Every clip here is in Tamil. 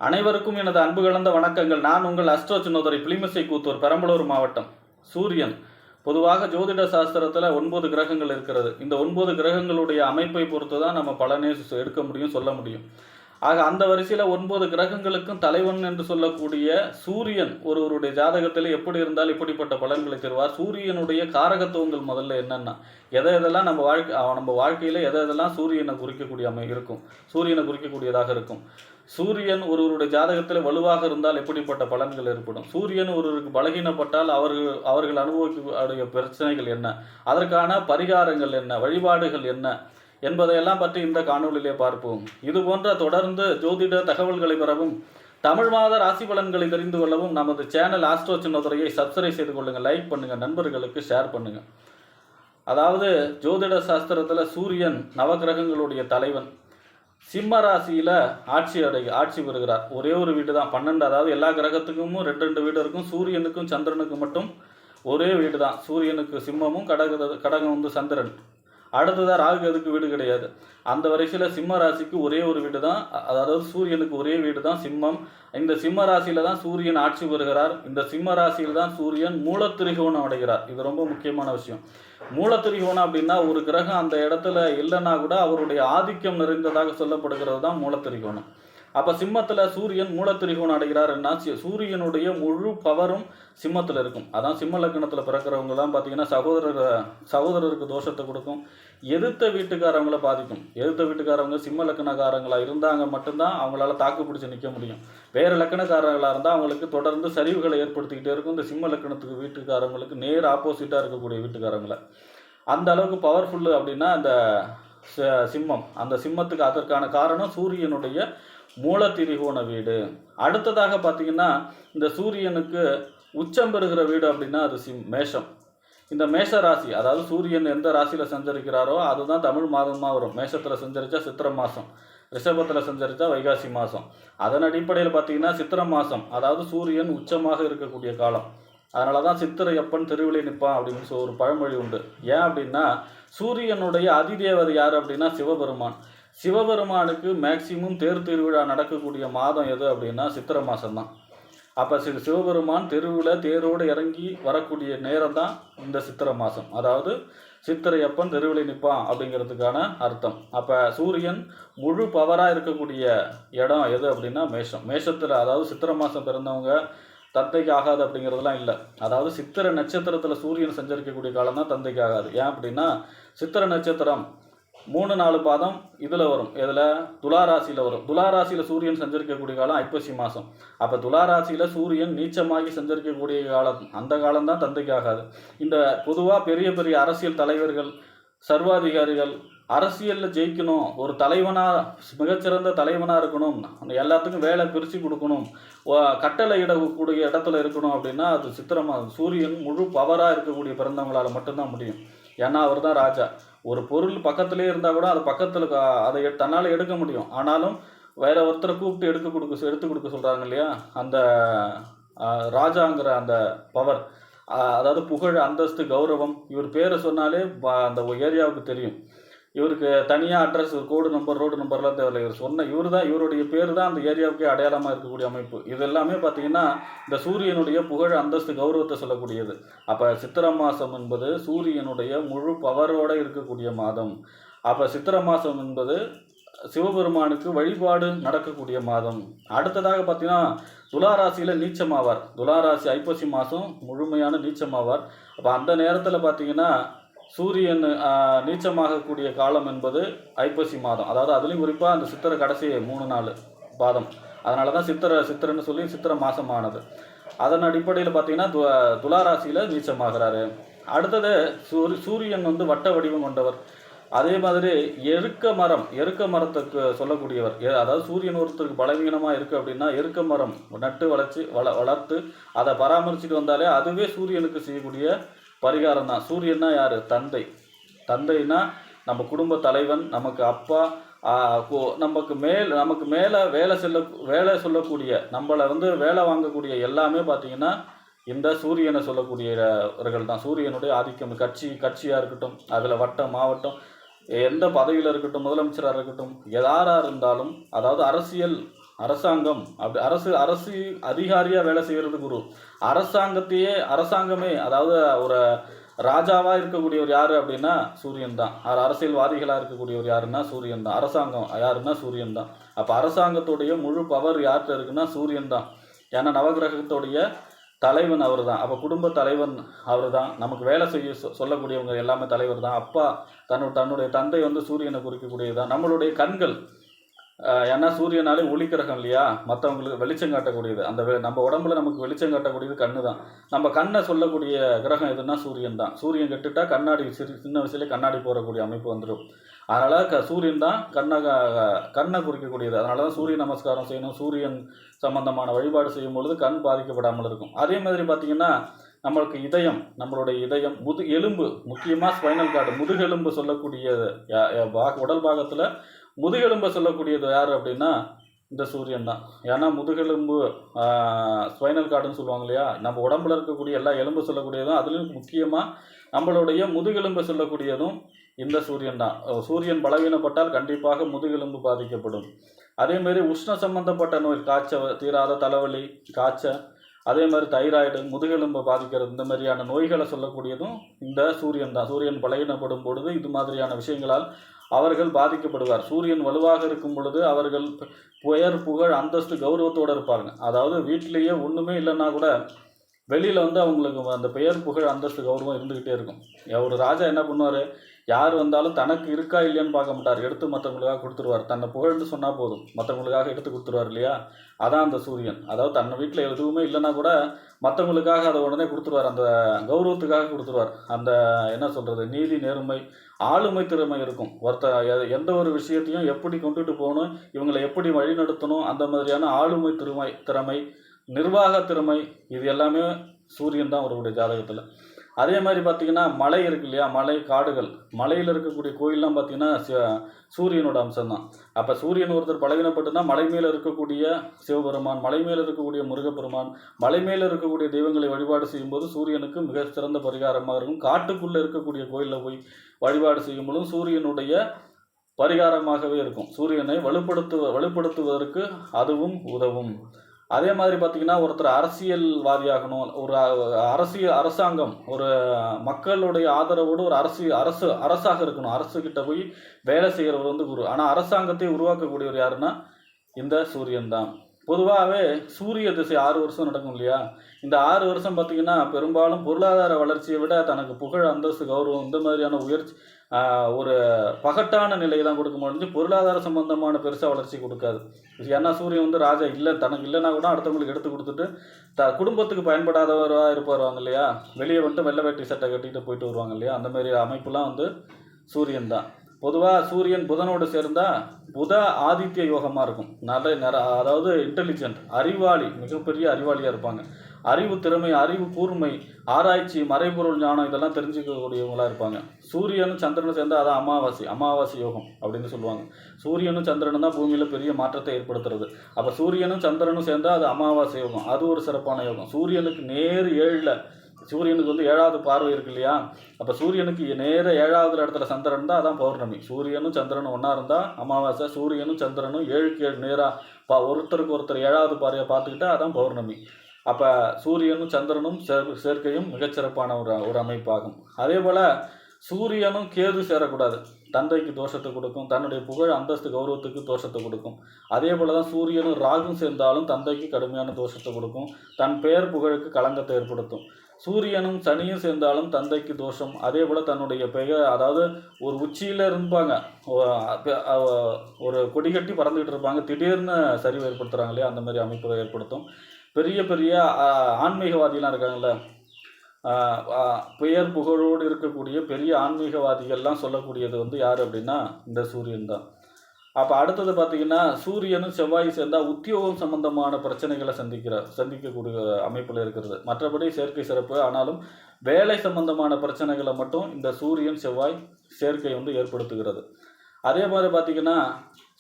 அனைவருக்கும் எனது அன்பு கலந்த வணக்கங்கள். நான் உங்கள் அஸ்ட்ரோ சின்னதுரை, பிளிமிசை கூத்தூர், பெரம்பலூர் மாவட்டம். சூரியன் பொதுவாக ஜோதிட சாஸ்திரத்தில் 9 கிரகங்கள் இருக்கிறது. இந்த 9 கிரகங்களுடைய அமைப்பை பொறுத்து தான் நம்ம பலனே எடுக்க முடியும், சொல்ல முடியும். ஆக அந்த வரிசையில் 9 கிரகங்களுக்கும் தலைவன் என்று சொல்லக்கூடிய சூரியன் ஒருவருடைய ஜாதகத்தில் எப்படி இருந்தால் இப்படிப்பட்ட பலன்களை தருவார். சூரியனுடைய காரகத்துவங்கள் முதல்ல என்னென்னா, எதெல்லாம் நம்ம வாழ்க்கையில் எதெல்லாம் சூரியனை குறிக்கக்கூடிய இருக்கும், சூரியனை குறிக்கக்கூடியதாக இருக்கும். சூரியன் ஒருவருடைய ஜாதகத்தில் வலுவாக இருந்தால் எப்படிப்பட்ட பலன்கள் ஏற்படும், சூரியன் ஒருவருக்கு பலகீனப்பட்டால் அவர்கள் அனுபவிக்கக்கூடிய பிரச்சனைகள் என்ன, அதற்கான பரிகாரங்கள் என்ன, வழிபாடுகள் என்ன என்பதையெல்லாம் பற்றி இந்த காணொலியிலே பார்ப்போம். இது போன்ற தொடர்ந்து ஜோதிட தகவல்களை பெறவும், தமிழ் மாத ராசி பலன்களை தெரிந்து கொள்ளவும் நமது சேனல் ஆஸ்ட்ரோ சின்னதுரையை சப்ஸ்கிரைப் செய்து கொள்ளுங்கள், லைக் பண்ணுங்கள், நண்பர்களுக்கு ஷேர் பண்ணுங்கள். அதாவது ஜோதிட சாஸ்திரத்தில் சூரியன் நவகிரகங்களுடைய தலைவன். சிம்ம ராசியில் ஆட்சி பெறுகிறார். ஒரே ஒரு வீடு தான், 12. அதாவது எல்லா கிரகத்துக்கும் 2 வீடு இருக்கும். சூரியனுக்கும் சந்திரனுக்கும் மட்டும் ஒரே வீடு தான். சூரியனுக்கு சிம்மமும், கடகம் வந்து சந்திரன். அடுத்ததாக ராகுக்கு வீடு கிடையாது. அந்த வரிசையில் சிம்ம ராசிக்கு ஒரே ஒரு வீடு தான், அதாவது சூரியனுக்கு ஒரே வீடு தான் சிம்மம். இந்த சிம்ம ராசியில் தான் சூரியன் ஆட்சி பெறுகிறார். இந்த சிம்ம ராசியில் தான் சூரியன் மூலத்திரிகோணம் அடைகிறார். இது ரொம்ப முக்கியமான விஷயம். மூலத்திரிகோணம் அப்படின்னா ஒரு கிரகம் அந்த இடத்துல இல்லைன்னா கூட அவருடைய ஆதிக்கம் நிறைந்ததாக சொல்லப்படுகிறது தான் மூலத்திரிகோணம். அப்போ சிம்மத்தில் சூரியன் மூலத்திரிகோணம் அடைகிறாருன்னா சூரியனுடைய முழு பவரும் சிம்மத்தில் இருக்கும். அதான் சிம்ம லக்னத்தில் பிறக்கிறவங்க தான் பார்த்தீங்கன்னா சகோதரருக்கு தோஷத்தை கொடுக்கும், எதிர்த்த வீட்டுக்காரவங்களை பாதிக்கும். எதிர்த்த வீட்டுக்காரவங்க சிம்ம லக்கணக்காரங்களாக இருந்தாங்க மட்டும்தான் அவங்களால தாக்கு பிடிச்சி நிற்க முடியும். வேறு லக்கணக்காரங்களாக இருந்தால் அவங்களுக்கு தொடர்ந்து சரிவுகளை ஏற்படுத்திக்கிட்டே இருக்கும். இந்த சிம்ம லக்கணத்துக்கு வீட்டுக்காரவங்களுக்கு நேர் ஆப்போசிட்டாக இருக்கக்கூடிய வீட்டுக்காரங்களை அந்த அளவுக்கு பவர்ஃபுல்லு அப்படின்னா அந்த சிம்மம். அந்த சிம்மத்துக்கு அதற்கான காரணம் சூரியனுடைய மூலத்திரிகோண வீடு. அடுத்ததாக பார்த்தீங்கன்னா இந்த சூரியனுக்கு உச்சம் பெறுகிற வீடு அப்படின்னா அது மேஷம். இந்த மேஷ ராசி, அதாவது சூரியன் எந்த ராசியில் சஞ்சரிக்கிறாரோ அதுதான் தமிழ் மாதமாக வரும். மேஷத்தில் சஞ்சரித்தா சித்திரை மாதம், ரிஷபத்தில் சஞ்சரித்தா வைகாசி மாதம். அதன் அடிப்படையில் பார்த்தீங்கன்னா சித்திரை மாதம், அதாவது சூரியன் உச்சமாக இருக்கக்கூடிய காலம். அதனால தான் சித்திரையப்பன் தெருவிலே நிற்பான் அப்படின்னு ஒரு பழமொழி உண்டு. ஏன் அப்படின்னா சூரியனுடைய அதிதேவதை யார் அப்படின்னா சிவபெருமான். சிவபெருமானுக்கு மேக்சிமம் தேர் திருவிழா நடக்கக்கூடிய மாதம் எது அப்படின்னா சித்திரை மாதம்தான். அப்போ சிவபெருமான் தெருவில் தேரோடு இறங்கி வரக்கூடிய நேரம் தான் இந்த சித்திரை மாதம். அதாவது சித்திரையப்பன் தெருவில் நிற்பான் அப்படிங்கிறதுக்கான அர்த்தம். அப்போ சூரியன் முழு பவராக இருக்கக்கூடிய இடம் எது அப்படின்னா மேஷம். மேஷத்தில் அதாவது சித்திரை மாதம் பிறந்தவங்க தந்தைக்கு ஆகாது அப்படிங்கிறதுலாம் இல்லை. அதாவது சித்திரை நட்சத்திரத்தில் சூரியன் சஞ்சரிக்கக்கூடிய காலம் தான் தந்தைக்கு ஆகாது. ஏன் அப்படின்னா சித்திரை நட்சத்திரம் 3-4 பாதம் இதில் வரும். இதில் துளாராசியில் வரும். துளாராசியில் சூரியன் சஞ்சரிக்கக்கூடிய காலம் ஐப்பசி மாதம். அப்போ துளாராசியில் சூரியன் நீச்சமாகி சஞ்சரிக்கக்கூடிய காலம், அந்த காலம்தான் தந்தைக்கு ஆகாது. இந்த பொதுவாக பெரிய பெரிய அரசியல் தலைவர்கள், சர்வாதிகாரிகள் அரசியலில் ஜெயிக்கணும், ஒரு தலைவனாக மிகச்சிறந்த தலைவனாக இருக்கணும், எல்லாத்துக்கும் வேலை பிரித்து கொடுக்கணும், கட்டளை இடக்கூடிய இடத்துல இருக்கணும் அப்படின்னா அது சித்திரமாக சூரியன் முழு பவராக இருக்கக்கூடிய பிறந்தவங்களால் மட்டும்தான் முடியும். ஏன்னா அவர் தான் ராஜா. ஒரு பொருள் பக்கத்துலேயே இருந்தால் கூட அது பக்கத்தில் அதை தன்னால் எடுக்க முடியும். ஆனாலும் வேற ஒருத்தரை கூப்பிட்டு எடுத்து கொடுக்க சொல்கிறாங்க இல்லையா, அந்த ராஜாங்கிற அந்த பவர், அதாவது புகழ், அந்தஸ்து, கௌரவம். இவர் பேரை சொன்னாலே அந்த ஏரியாவுக்கு தெரியும். இவருக்கு தனியாக அட்ரஸ், ஒரு கோடு நம்பர், ரோடு நம்பர்லாம் தேவையில்லை. இவருடைய பேர் தான் அந்த ஏரியாவுக்கே அடையாளமாக இருக்கக்கூடிய அமைப்பு. இது எல்லாமே பார்த்தீங்கன்னா இந்த சூரியனுடைய புகழ், அந்தஸ்து, கௌரவத்தை சொல்லக்கூடியது. அப்போ சித்திரை மாதம் என்பது சூரியனுடைய முழு பவரோடு இருக்கக்கூடிய மாதம். அப்போ சித்திரை மாதம் என்பது சிவபெருமானுக்கு வழிபாடு நடக்கக்கூடிய மாதம். அடுத்ததாக பார்த்தீங்கன்னா துளாராசியில் நீச்சமாவார். துளாராசி ஐப்பசி மாதம் முழுமையான நீச்சமாவார். அப்போ அந்த நேரத்தில் பார்த்தீங்கன்னா சூரியன் நீச்சமாகக்கூடிய காலம் என்பது ஐப்பசி மாதம். அதாவது அதுலேயும் குறிப்பாக அந்த சித்திரை கடைசி 3-4 பாதம். அதனால தான் சித்திரைன்னு சொல்லி சித்திரை மாதமானது. அதன் அடிப்படையில் பார்த்தீங்கன்னா துளாராசியில் நீச்சமாகிறாரு. அடுத்தது சூரியன் வந்து வட்ட வடிவம் கொண்டவர். அதே மாதிரி எருக்க மரத்துக்கு சொல்லக்கூடியவர். அதாவது சூரியன் ஒருத்தருக்கு பலவீனமாக இருக்குது அப்படின்னா எருக்க மரம் நட்டு வளர்த்து அதை பராமரிச்சுட்டு வந்தாலே அதுவே சூரியனுக்கு செய்யக்கூடிய பரிகாரம் தான். சூரியன்னா யார்? தந்தைனா நம்ம குடும்ப தலைவன், நமக்கு அப்பா, நமக்கு மேலே வேலை சொல்லக்கூடிய, நம்மளை வந்து வேலை வாங்கக்கூடிய எல்லாமே பார்த்திங்கன்னா இந்த சூரியனை சொல்லக்கூடியவர்கள் தான். சூரியனுடைய ஆதிக்கம். கட்சியாக இருக்கட்டும், அதில் வட்டம், மாவட்டம், எந்த பதவியில் இருக்கட்டும், முதலமைச்சராக இருக்கட்டும், யாராக இருந்தாலும், அதாவது அரசியல் அரசாங்கம் அப்படி அரசு அதிகாரியாக வேலை செய்கிறது குரு. அரசாங்கமே அதாவது ஒரு ராஜாவாக இருக்கக்கூடியவர் யார் அப்படின்னா சூரியன் தான். அரசியல்வாதிகளாக இருக்கக்கூடியவர் யாருன்னா சூரியன் தான். அரசாங்கம் யாருன்னா சூரியன் தான். அப்போ அரசாங்கத்துடைய முழு பவர் யார்கிட்ட இருக்குன்னா சூரியன் தான். ஏன்னா நவகிரகத்துடைய தலைவன் அவர் தான். அப்போ குடும்ப தலைவன் அவர் தான். நமக்கு வேலை செய்ய சொல்லக்கூடியவங்க எல்லாமே தலைவர் தான். அப்பா தன்னுடைய தந்தை சூரியனை குறிக்கக்கூடியது தான். நம்மளுடைய கண்கள், ஏன்னா சூரியனாலே ஒளிக்கிரகம் இல்லையா, மற்றவங்களுக்கு வெளிச்சம் காட்டக்கூடியது. நம்ம உடம்புல நமக்கு வெளிச்சம் காட்டக்கூடியது கண்ணு தான். நம்ம கண்ணை சொல்லக்கூடிய கிரகம் எதுனா சூரியன் தான். சூரியன் கெட்டுட்டா கண்ணாடி சின்ன வயசுலேயே கண்ணாடி போடக்கூடிய அமைப்பு வந்துடும். அதனால் சூரியன் தான் கண்ணை குறிக்கக்கூடியது. அதனால தான் சூரிய நமஸ்காரம் செய்யணும். சூரியன் சம்பந்தமான வழிபாடு செய்யும் பொழுது கண் பாதிக்கப்படாமல் இருக்கும். அதே மாதிரி பார்த்திங்கன்னா நம்மளுக்கு நம்மளுடைய இதயம், எலும்பு, முக்கியமாக ஸ்பைனல் கார்டு, முதுகெலும்பு சொல்லக்கூடிய உடல் பாகத்தில் முதுகெலும்பை சொல்லக்கூடியது யார் அப்படின்னா இந்த சூரியன் தான். ஏன்னா முதுகெலும்பு ஸ்பைனல் கார்டுன்னு சொல்லுவாங்க இல்லையா, நம்ம உடம்புல இருக்கக்கூடிய எல்லா எலும்பு சொல்லக்கூடியதும், அதுலேயும் முக்கியமாக நம்மளுடைய முதுகெலும்பை சொல்லக்கூடியதும் இந்த சூரியன் தான். சூரியன் பலவீனப்பட்டால் கண்டிப்பாக முதுகெலும்பு பாதிக்கப்படும். அதேமாரி உஷ்ண சம்பந்தப்பட்ட நோய், தீராத தலைவலி, காய்ச்சல், அதே மாதிரி தைராய்டு, முதுகெலும்பை பாதிக்கிறது, இந்த மாதிரியான நோய்களை சொல்லக்கூடியதும் இந்த சூரியன் தான். சூரியன் பலவீனப்படும் பொழுது இது மாதிரியான விஷயங்களால் அவர்கள் பாதிக்கப்படுவார். சூரியன் வலுவாக இருக்கும் பொழுது அவர்கள் பெயர், புகழ், அந்தஸ்து, கௌரவத்தோடு இருப்பாங்க. அதாவது வீட்டிலேயே ஒன்றுமே இல்லைன்னா கூட வெளியில் அவங்களுக்கு அந்த பெயர், புகழ், அந்தஸ்து, கௌரவம் இருந்துக்கிட்டே இருக்கும். ஒரு ராஜா என்ன பண்ணுவார், யார் வந்தாலும் தனக்கு இருக்கா இல்லையான்னு பார்க்க மாட்டார், எடுத்து மற்றவங்களுக்காக கொடுத்துருவார். தன்னை புகழ்ந்து சொன்னால் போதும், மற்றவங்களுக்காக எடுத்து கொடுத்துருவார் இல்லையா, அதான் அந்த சூரியன். அதாவது தன்னை வீட்டில் எதுவுமே இல்லைன்னா கூட மற்றவங்களுக்காக அதை உடனே கொடுத்துருவார், அந்த கௌரவத்துக்காக கொடுத்துருவார். அந்த என்ன சொல்கிறது, நீதி, நேர்மை, ஆளுமை திறமை இருக்கும். எந்த ஒரு விஷயத்தையும் எப்படி கொண்டுட்டு போகணும், இவங்களை எப்படி வழிநடத்தணும், அந்த மாதிரியான ஆளுமை திறமை, நிர்வாக திறமை, இது எல்லாமே சூரியன் தான் அவருடைய ஜாதகத்தில். அதே மாதிரி பார்த்திங்கன்னா மலை இருக்கு இல்லையா, மலை, காடுகள், மலையில் இருக்கக்கூடிய கோயிலெலாம் பார்த்திங்கன்னா சூரியனோட அம்சம்தான். அப்போ சூரியன் ஒருத்தர் பலவீனப்பட்டுனா மலை மேலே இருக்கக்கூடிய சிவபெருமான், மலை மேலே இருக்கக்கூடிய முருகப்பெருமான், மலை மேலே இருக்கக்கூடிய தெய்வங்களை வழிபாடு செய்யும்போது சூரியனுக்கு மிக சிறந்த பரிகாரமாக இருக்கும். காட்டுக்குள்ளே இருக்கக்கூடிய கோயிலில் போய் வழிபாடு செய்யும்போதும் சூரியனுடைய பரிகாரமாகவே இருக்கும். சூரியனை வலுப்படுத்துவதற்கு அதுவும் உதவும். அதே மாதிரி பார்த்திங்கன்னா ஒருத்தர் அரசியல்வாதியாகணும், ஒரு அரசாங்கம், ஒரு மக்களுடைய ஆதரவோடு ஒரு அரசாக இருக்கணும். அரசுக்கிட்ட போய் வேலை செய்கிறவர் குரு. ஆனால் அரசாங்கத்தை உருவாக்கக்கூடியவர் யாருன்னா இந்த சூரியன் தான். பொதுவாகவே சூரிய திசை 6 வருஷம் நடக்கும் இல்லையா. இந்த 6 வருஷம் பார்த்திங்கன்னா பெரும்பாலும் பொருளாதார வளர்ச்சியை விட தனக்கு புகழ், அந்தஸ்து, கௌரவம், இந்த மாதிரியான உயர்ச்சி, ஒரு பகட்டான நிலையை தான் கொடுக்க முடிஞ்சு, பொருளாதார சம்பந்தமான பெருசாக வளர்ச்சி கொடுக்காது. ஏன்னா சூரியன் ராஜா இல்லை, தனக்கு இல்லைன்னா கூட அடுத்தவங்களுக்கு எடுத்து கொடுத்துட்டு குடும்பத்துக்கு பயன்படாதவராக இருப்பாருவாங்க இல்லையா, வெளியே வந்துட்டு வெள்ளை வேட்டி சட்டை கட்டிட்டு போயிட்டு வருவாங்க இல்லையா, அந்த மாதிரி அமைப்புலாம் சூரியன் தான். பொதுவாக சூரியன் புதனோடு சேர்ந்தால் புத ஆதித்ய யோகமாக இருக்கும். அதாவது இன்டெலிஜென்ட், அறிவாளி, மிகப்பெரிய அறிவாளியாக இருப்பாங்க. அறிவு திறமை, அறிவு கூர்மை, ஆராய்ச்சி, மறைபொருள் ஞானம், இதெல்லாம் தெரிஞ்சுக்கக்கூடியவங்களாக இருப்பாங்க. சூரியனும் சந்திரனும் சேர்ந்தால் அதான் அமாவாசை யோகம் அப்படின்னு சொல்லுவாங்க. சூரியனும் சந்திரனும் தான் பூமியில் பெரிய மாற்றத்தை ஏற்படுத்துறது. அப்போ சூரியனும் சந்திரனும் சேர்ந்தால் அது அமாவாசை யோகம், அது ஒரு சிறப்பான யோகம். சூரியனுக்கு நேர் 7ல், சூரியனுக்கு 7வது பார்வை இருக்கு இல்லையா, அப்போ சூரியனுக்கு நேர 7வது இடத்துல சந்திரன் தான், அதான் பௌர்ணமி. சூரியனும் சந்திரனும் ஒன்றா இருந்தால் அமாவாசை, சூரியனும் சந்திரனும் 7க்கு 7 நேராக ஒருத்தருக்கு ஒருத்தர் 7வது பார்வையை பார்த்துக்கிட்டா அதான் பௌர்ணமி. அப்போ சூரியனும் சந்திரனும் சேர்க்கையும் மிகச்சிறப்பான ஒரு அமைப்பாகும். அதே போல் சூரியனும் கேது சேரக்கூடாது, தந்தைக்கு தோஷத்தை கொடுக்கும், தன்னுடைய புகழ், அந்தஸ்து, கௌரவத்துக்கு தோஷத்தை கொடுக்கும். அதே போல் தான் சூரியனும் ராகும் சேர்ந்தாலும் தந்தைக்கு கடுமையான தோஷத்தை கொடுக்கும், தன் பெயர் புகழுக்கு களங்கத்தை ஏற்படுத்தும். சூரியனும் சனியும் சேர்ந்தாலும் தந்தைக்கு தோஷம். அதே போல் தன்னுடைய பெயர், அதாவது ஒரு உச்சியில் இருப்பாங்க, ஒரு கொடி கட்டி பறந்துக்கிட்டு இருப்பாங்க, திடீர்னு சரிவு ஏற்படுத்துகிறாங்க இல்லையா, அந்த மாதிரி அமைப்புகளை ஏற்படுத்தும். பெரிய பெரிய ஆன்மீகவாதிலாம் இருக்காங்கள்ல, பெயர் புகழோடு இருக்கக்கூடிய பெரிய ஆன்மீகவாதிகள்லாம் சொல்லக்கூடியது யார் அப்படின்னா இந்த சூரியன் தான். அப்போ அடுத்தது பார்த்திங்கன்னா சூரியனும் செவ்வாய் சேர்ந்தால் உத்தியோகம் சம்பந்தமான பிரச்சனைகளை சந்திக்கக்கூடிய அமைப்பில் இருக்கிறது. மற்றபடி சேர்க்கை சிறப்பு. ஆனாலும் வேலை சம்பந்தமான பிரச்சனைகளை மட்டும் இந்த சூரியன் செவ்வாய் சேர்க்கை ஏற்படுத்துகிறது. அதே மாதிரி பார்த்திங்கன்னா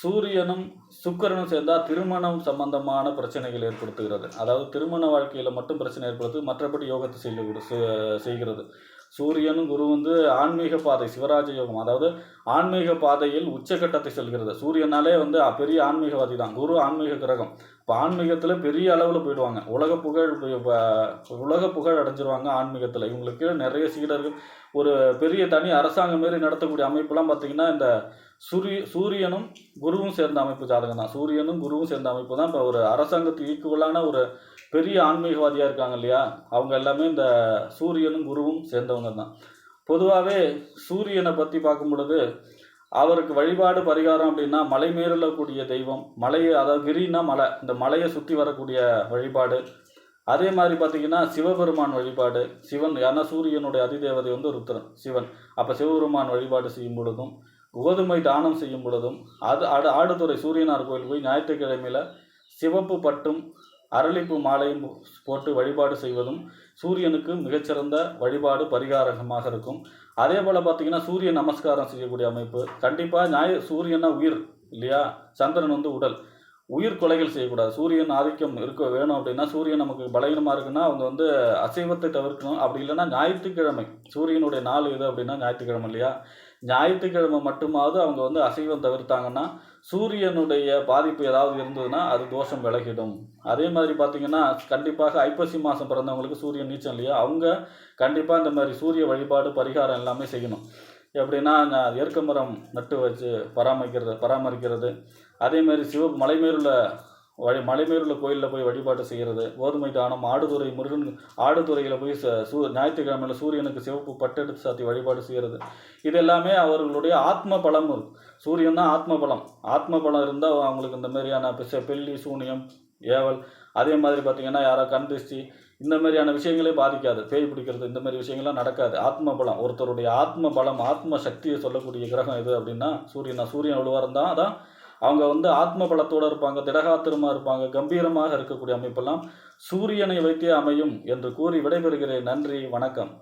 சூரியனும் சுக்கிரனும் சேர்ந்தால் திருமணம் சம்பந்தமான பிரச்சனைகள் ஏற்படுத்துகிறது. அதாவது திருமண வாழ்க்கையில் மட்டும் பிரச்சனை ஏற்படுத்து, மற்றபடி யோகத்தை செய்கிறது. சூரியனும் குரு வந்து ஆன்மீக பாதை, சிவராஜ யோகம், அதாவது ஆன்மீக பாதையில் உச்சகட்டத்தை செல்கிறது. சூரியனாலே வந்து பெரிய ஆன்மீகவாதி தான். குரு ஆன்மீக கிரகம். இப்போ ஆன்மீகத்தில் பெரிய அளவில் போயிடுவாங்க. உலக புகழ் அடைஞ்சிருவாங்க ஆன்மீகத்தில். இவங்களுக்கு நிறைய சீடர்கள், ஒரு பெரிய தனி அரசாங்கம் மாரி நடத்தக்கூடிய அமைப்புலாம் பார்த்திங்கன்னா இந்த சூரியனும் குருவும் சேர்ந்த அமைப்பு ஜாதகம் தான். சூரியனும் குருவும் சேர்ந்த அமைப்பு தான் இப்போ ஒரு அரசாங்கத்துக்கு ஈக்குவலான ஒரு பெரிய ஆன்மீகவாதியாக இருக்காங்க இல்லையா, அவங்க எல்லாமே இந்த சூரியனும் குருவும் சேர்ந்தவங்க தான். பொதுவாகவே சூரியனை பற்றி பார்க்கும் பொழுது அவருக்கு வழிபாடு பரிகாரம் அப்படின்னா மலை மேறக்கூடிய தெய்வம், மலையை, அதாவது கிரின்னா மலை, இந்த மலையை சுற்றி வரக்கூடிய வழிபாடு. அதே மாதிரி பார்த்திங்கன்னா சிவபெருமான் வழிபாடு. சிவன், ஏன்னா சூரியனுடைய அதிதேவதை வந்து ருத்ரன், சிவன். அப்போ சிவபெருமான் வழிபாடு செய்யும் பொழுதும், கோதுமை தானம் செய்யும் பொழுதும், ஆடுதுறை சூரியனார் கோயில் போய் ஞாயிற்றுக்கிழமையில் சிவப்பு பட்டும் அரளிப்பூ மாலையும் போட்டு வழிபாடு செய்வதும் சூரியனுக்கு மிகச்சிறந்த வழிபாடு பரிகாரமாக இருக்கும். அதே போல் பார்த்திங்கன்னா சூரிய நமஸ்காரம் செய்யக்கூடிய அமைப்பு. கண்டிப்பாக சூரியனா உயிர் இல்லையா, சந்திரன் வந்து உடல். உயிர் கொலைகள் செய்யக்கூடாது. சூரியன் ஆதிக்கம் இருக்க வேணும் அப்படின்னா, சூரியன் நமக்கு பலகீனமாக இருக்குன்னா அவங்க வந்து அசைவத்தை தவிர்க்கணும். அப்படி இல்லைன்னா ஞாயிற்றுக்கிழமை, சூரியனுடைய நாள் எது அப்படின்னா ஞாயிற்றுக்கிழமை இல்லையா, ஞாயிற்றுக்கிழமை மட்டுமாவது அவங்க வந்து அசைவம் தவிர்த்தாங்கன்னா சூரியனுடைய பாதிப்பு ஏதாவது இருந்ததுன்னா அது தோஷம் விலகிடும். அதே மாதிரி பார்த்திங்கன்னா கண்டிப்பாக ஐப்பசி மாதம் பிறந்தவங்களுக்கு சூரியன் நீச்சம் இல்லையா, அவங்க கண்டிப்பாக இந்த மாதிரி சூரிய வழிபாடு பரிகாரம் எல்லாமே செய்யணும். எப்படின்னா எருக்க மரம் நட்டு வச்சு பராமரிக்கிறது. அதேமாதிரி மலைமேலுள்ள கோயிலில் போய் வழிபாடு செய்கிறது. கோதுமை தானம், ஆடுதுறையில் போய் ஞாயிற்றுக்கிழமையில் சூரியனுக்கு சிவப்பு பட்டெடுத்து சாத்தி வழிபாடு செய்கிறது. இது எல்லாமே அவர்களுடைய ஆத்ம பலம் இருக்கும். சூரியன் தான் ஆத்ம பலம். ஆத்ம பலம் இருந்தால் அவங்களுக்கு இந்த மாதிரியான பெல்லி, சூனியம், ஏவல், அதே மாதிரி பார்த்திங்கன்னா யாரோ கண் திருஷ்டி, இந்த மாதிரியான விஷயங்களே பாதிக்காது. பேய் பிடிக்கிறது, இந்த மாதிரி விஷயங்கள்லாம் நடக்காது. ஆத்ம பலம், ஒருத்தருடைய ஆத்ம பலம், ஆத்ம சக்தியை சொல்லக்கூடிய கிரகம் எது அப்படின்னா சூரியன் வலுவாரம் தான். அதான் அவங்க வந்து ஆத்ம பலத்தோடு இருப்பாங்க, திடகாத்திரமாக இருப்பாங்க, கம்பீரமாக இருக்கக்கூடிய அமைப்பெல்லாம் சூரியனை வைத்தே அமையும் என்று கூறி விடைபெறுகிறேன். நன்றி, வணக்கம்.